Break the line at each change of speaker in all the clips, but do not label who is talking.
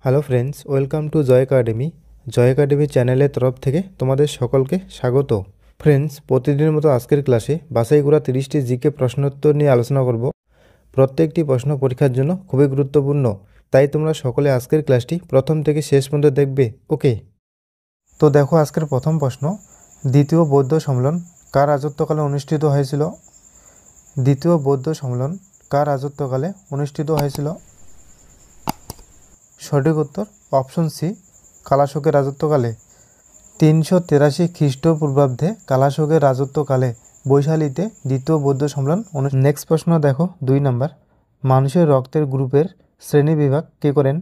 Hello friends, welcome to Joy Academy. Joy Academy চ্যানেলের তরফ থেকে তোমাদের সকলকে স্বাগত। ফ্রেন্ডস, প্রতিদিনের মতো আজকের ক্লাসে বাছাই করা 30টি জিকে প্রশ্নোত্তর নিয়ে আলোচনা করব। প্রত্যেকটি প্রশ্ন পরীক্ষার জন্য খুবই গুরুত্বপূর্ণ, তাই তোমরা সকলে আজকের ক্লাসটি প্রথম থেকে শেষ পর্যন্ত দেখবে। ওকে, তো দেখো আজকের প্রথম প্রশ্ন, দ্বিতীয় বৌদ্ধ সম্মেলন কার রাজত্বকালে অনুষ্ঠিত হয়েছিল? দ্বিতীয় বৌদ্ধ সম্মেলন কার রাজত্বকালে অনুষ্ঠিত হয়েছিল? সঠিক উত্তর অপশন সি, কালাশোকের রাজত্বকালে। 383 খ্রিস্টপূর্বাব্দে কালাশোকের রাজত্বকালে বৈশালীতে দ্বিতীয় বৌদ্ধ সম্মেলন। নেক্সট প্রশ্ন দেখো 2 নাম্বার, মানুষের রক্তের গ্রুপের শ্রেণীবিভাগ কে করেন?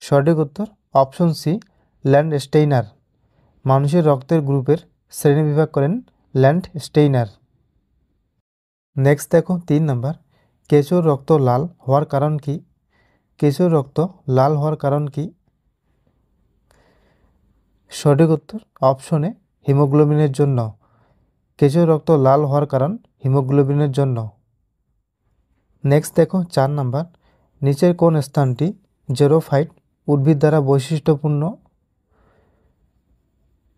সঠিক উত্তর অপশন সি, ল্যান্ডস্টেইনার। মানুষের রক্তের গ্রুপের শ্রেণীবিভাগ করেন ল্যান্ডস্টেইনার। নেক্সট দেখো 3 নাম্বার, কেঁচোর রক্ত লাল হওয়ার কারণ কি? কেঁচোর রক্ত লাল হওয়ার কারণ কি? সঠিক উত্তর অপশন এ, হিমোগ্লোবিনের জন্য। কেঁচোর রক্ত লাল হওয়ার কারণ হিমোগ্লোবিনের জন্য। নেক্সট দেখো 4 নাম্বার, নিচের কোন স্থানটি জেরোফাইট উদ্ভিদ দ্বারা বৈশিষ্ট্যপূর্ণ?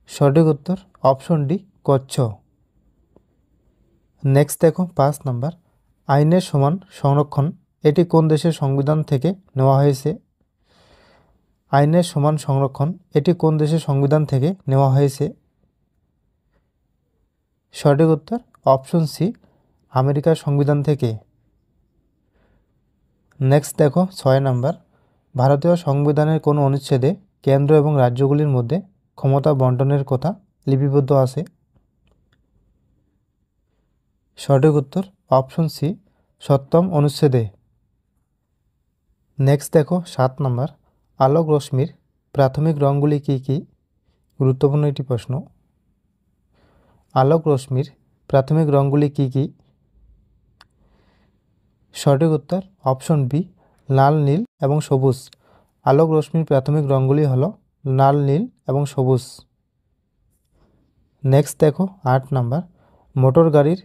সঠিক উত্তর অপশন ডি, কচ্ছ। নেক্সট দেখো 5 নাম্বার, আইনের সমান সংরক্ষণ এটি কোন দেশের সংবিধান থেকে নেওয়া হয়েছে? আইনের সমান সংরক্ষণ এটি কোন দেশের সংবিধান থেকে নেওয়া হয়েছে? সঠিক উত্তর অপশন সি, আমেরিকার সংবিধান থেকে। নেক্সট দেখো 6 নাম্বার, ভারতীয় সংবিধানের কোন অনুচ্ছেদে কেন্দ্র এবং রাজ্যগুলির মধ্যে ক্ষমতা বন্টনের কথা লিপিবদ্ধ আছে? সঠিক উত্তর অপশন সি, 7ম অনুচ্ছেদে। নেক্সট দেখো 7 নাম্বার, আলোক রশ্মির প্রাথমিক রঙগুলি কী কী? গুরুত্বপূর্ণ একটি প্রশ্ন। আলোক রশ্মির প্রাথমিক রঙগুলি কী কী? সঠিক উত্তর অপশন বি, লাল, নীল এবং সবুজ। আলোক রশ্মির প্রাথমিক রঙগুলি হলো লাল, নীল এবং সবুজ। নেক্সট দেখো 8 নাম্বার, মোটর গাড়ির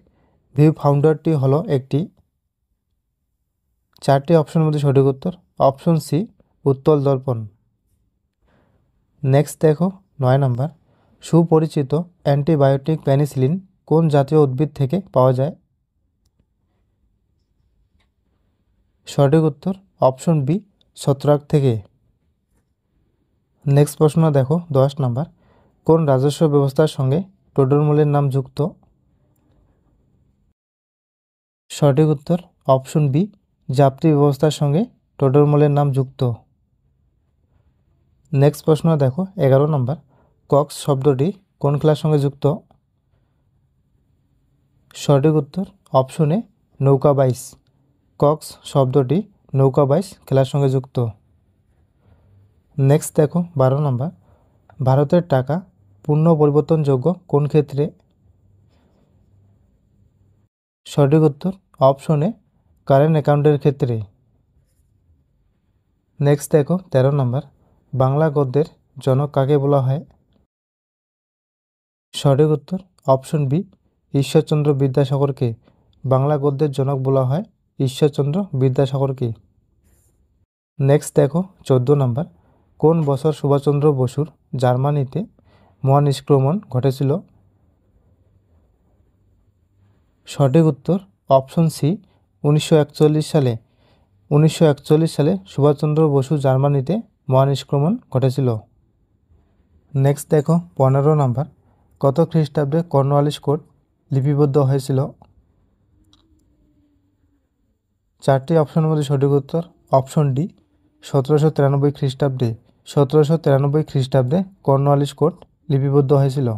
ভিউ ফাউন্ডারটি হলো একটি। 4টি অপশনের মধ্যে সঠিক উত্তর অপশন সি, উত্তল দর্পণ। নেক্সট দেখো 9 নাম্বার, সুপরিচিত অ্যান্টিবায়োটিক পেনিসিলিন কোন জাতীয় উদ্ভিদ থেকে পাওয়া যায়? সঠিক উত্তর অপশন বি, ছত্রাক থেকে। নেক্সট প্রশ্ন দেখো 10 নাম্বার, কোন রাজস্ব ব্যবস্থার সঙ্গে টোডরমলের নাম যুক্ত? সঠিক উত্তর অপশন বি, জাপ্তি ব্যবস্থার সঙ্গে টোডরমলের নাম যুক্ত। নেক্সট প্রশ্ন দেখো 11 নাম্বার, কক্স শব্দটি কোন খেলার সঙ্গে যুক্ত? সঠিক উত্তর অপশন এ, নৌকা বাইচ। কক্স শব্দটি নৌকা বাইচ খেলার সঙ্গে যুক্ত। নেক্সট দেখো 12 নাম্বার, ভারতের টাকা পূর্ণ পরিবর্তনযোগ্য কোন ক্ষেত্রে? সঠিক উত্তর অপশন এ, কারেন্ট অ্যাকাউন্টের ক্ষেত্রে। নেক্সট দেখো 13 নাম্বার, বাংলা গদ্যের জনক কাকে বলা হয়? সঠিক উত্তর অপশন বি, ঈশ্বরচন্দ্র বিদ্যাসাগরকে বাংলা গদ্যের জনক বলা হয় ঈশ্বরচন্দ্র বিদ্যাসাগরকে। নেক্সট দেখো 14 নাম্বার, কোন বছর সুভাষচন্দ্র বসুর জার্মানিতে মহানিষ্ক্রমণ ঘটেছিল? সঠিক উত্তর অপশন সি, 1941 সালে। 1941 সালে সুভাষচন্দ্র বসু জার্মানিতে মহানিষ্ক্রমণ ঘটেছিল। নেক্সট দেখো 15 নাম্বার, কত খ্রিস্টাব্দে কর্নওয়ালিস কোড লিপিবদ্ধ হয়েছিল? 4টি অপশনের মধ্যে সঠিক উত্তর অপশন ডি, 1793 খ্রিস্টাব্দে। 1793 খ্রিস্টাব্দে কর্নওয়ালিস কোড লিপিবদ্ধ হয়েছিল।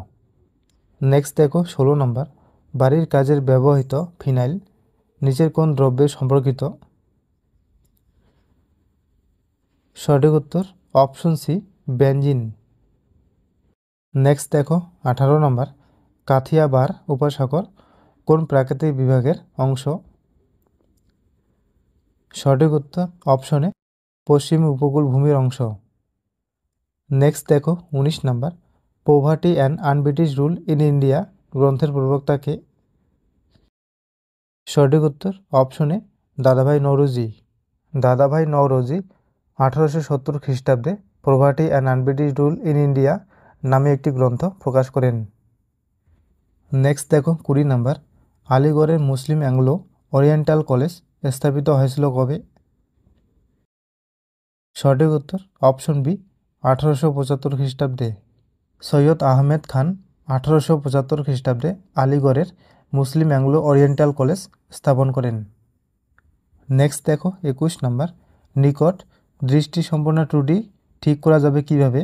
নেক্সট দেখো 16 নম্বর, বাড়ির কাজের ব্যবহৃত ফিনাইল নিচের কোন দ্রব্যের সম্পর্কিত? সঠিক উত্তর অপশন সি, বেনজিন। নেক্সট দেখো 18 নম্বর, কাথিয়াবার উপসাগর কোন প্রাকৃতিক বিভাগের অংশ? সঠিক উত্তর অপশনে পশ্চিম উপকূল ভূমির অংশ। নেক্সট দেখো 19 নম্বর, poverty and unbritish rule in India গ্রন্থের প্রবক্তা কে? সঠিক উত্তর অপশনে দাদাভাই নওরোজি। দাদাভাই নওরোজি 1870 খ্রিস্টাব্দে poverty and unbritish rule in India নামে একটি গ্রন্থ প্রকাশ করেন। নেক্সট দেখো 20 নাম্বার, আলিগড়ের মুসলিম অ্যাংলো ওরিয়েন্টাল কলেজ স্থাপিত হয়েছিল কবে? সঠিক উত্তর অপশন বি 1875 খ্রিস্টাব্দে। সৈয়দ আহমেদ খান 1875 খ্রিস্টাব্দে আলিগড়ের মুসলিম অ্যাংলো ওরিয়েন্টাল কলেজ স্থাপন করেন। নেক্সট দেখো 21 নাম্বার, নিকট দৃষ্টিসম্পন্ন ত্রুটি ঠিক করা যাবে কিভাবে?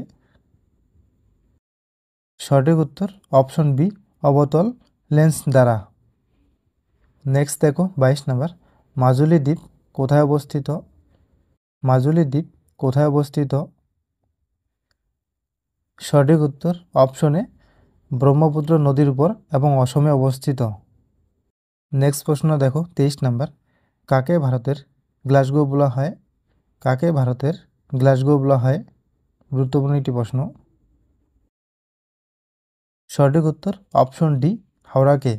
সঠিক উত্তর অপশন বি অবতল লেন্স দ্বারা। নেক্সট দেখো 22 নাম্বার, মাজুলী দ্বীপ কোথায় অবস্থিত? মাজুলী দ্বীপ কোথায় অবস্থিত? সঠিক উত্তর অপশনে ব্রহ্মপুত্র নদীর উপর এবং অসমে অবস্থিত। নেক্সট প্রশ্ন দেখো 23 নাম্বার, কাকে ভারতের গ্লাসগো বলা হয়? কাকে ভারতের গ্লাসগো বলা হয়? গুরুত্বপূর্ণ একটি প্রশ্ন। সঠিক উত্তর অপশন ডি হাওড়াকে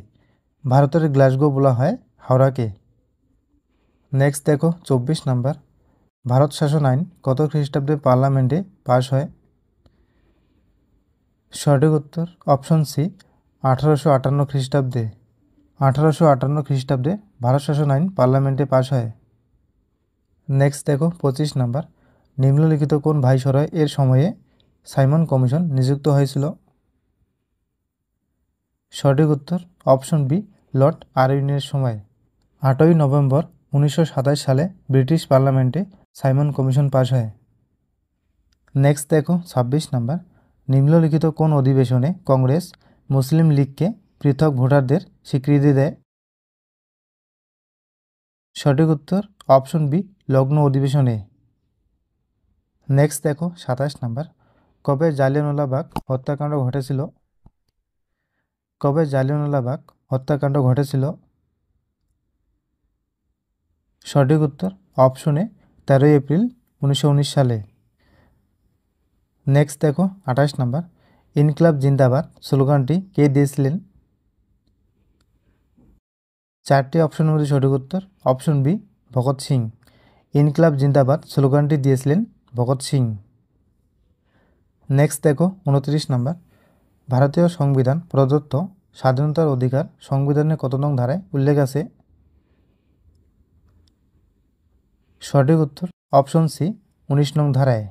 ভারতের গ্লাসগো বলা হয় হাওড়াকে। নেক্সট দেখো 24 নাম্বার, ভারত শাসন আইন কত খ্রিস্টাব্দে পার্লামেন্টে পাশ হয়? সঠিক উত্তর অপশন সি 1858 খ্রিস্টাব্দে। 1858 খ্রিস্টাব্দে ভারত শাসন আইন পার্লামেন্টে পাশ হয়। নেক্সট দেখো 25 নাম্বার, নিম্নলিখিত কোন ভাইসরয় এর সময়ে সাইমন কমিশন নিযুক্ত হয়েছিল? সঠিক উত্তর অপশন বি লর্ড আরউইনের সময়। 8ই নভেম্বর 1927 সালে ব্রিটিশ পার্লামেন্টে সাইমন কমিশন পাশ হয়। নেক্সট দেখো 26 নাম্বার, নিম্নলিখিত কোন অধিবেশনে কংগ্রেস মুসলিম লীগকে পৃথক ভোটারদের স্বীকৃতি দেয়? সঠিক উত্তর অপশন বি লগ্ন অধিবেশনে। নেক্সট দেখো 27 নাম্বার, কবে জালিয়ানওয়ালাবাগ হত্যাকাণ্ড ঘটেছিল? কবে জালিয়ানওয়ালাবাগ হত্যাকাণ্ড ঘটেছিল? সঠিক উত্তর অপশনে 13 এপ্রিল 1919 সালে। নেক্সট দেখো 28 নাম্বার, ইনকলাব জিন্দাবাদ স্লোগানটি কে দিয়েছিলেন? চারটি অপশনের মধ্যে সঠিক উত্তর অপশন বি ভগৎ সিং। ইনকলাব জিন্দাবাদ স্লোগানটি দিয়েছিলেন ভগৎ সিং। নেক্সট দেখো 29 নাম্বার, ভারতীয় সংবিধান প্রদত্ত স্বাধীনতার অধিকার সংবিধানের কত নং ধারায় উল্লেখ আছে? সঠিক উত্তর অপশন সি 19 নং ধারায়।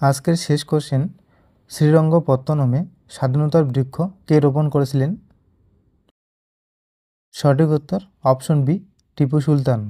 আজকের শেষ কোশ্চেন, শ্রীরঙ্গপত্তনমে স্বাধীনতার বৃক্ষ কে রোপণ করেছিলেন? সঠিক উত্তর অপশন বি টিপু সুলতান।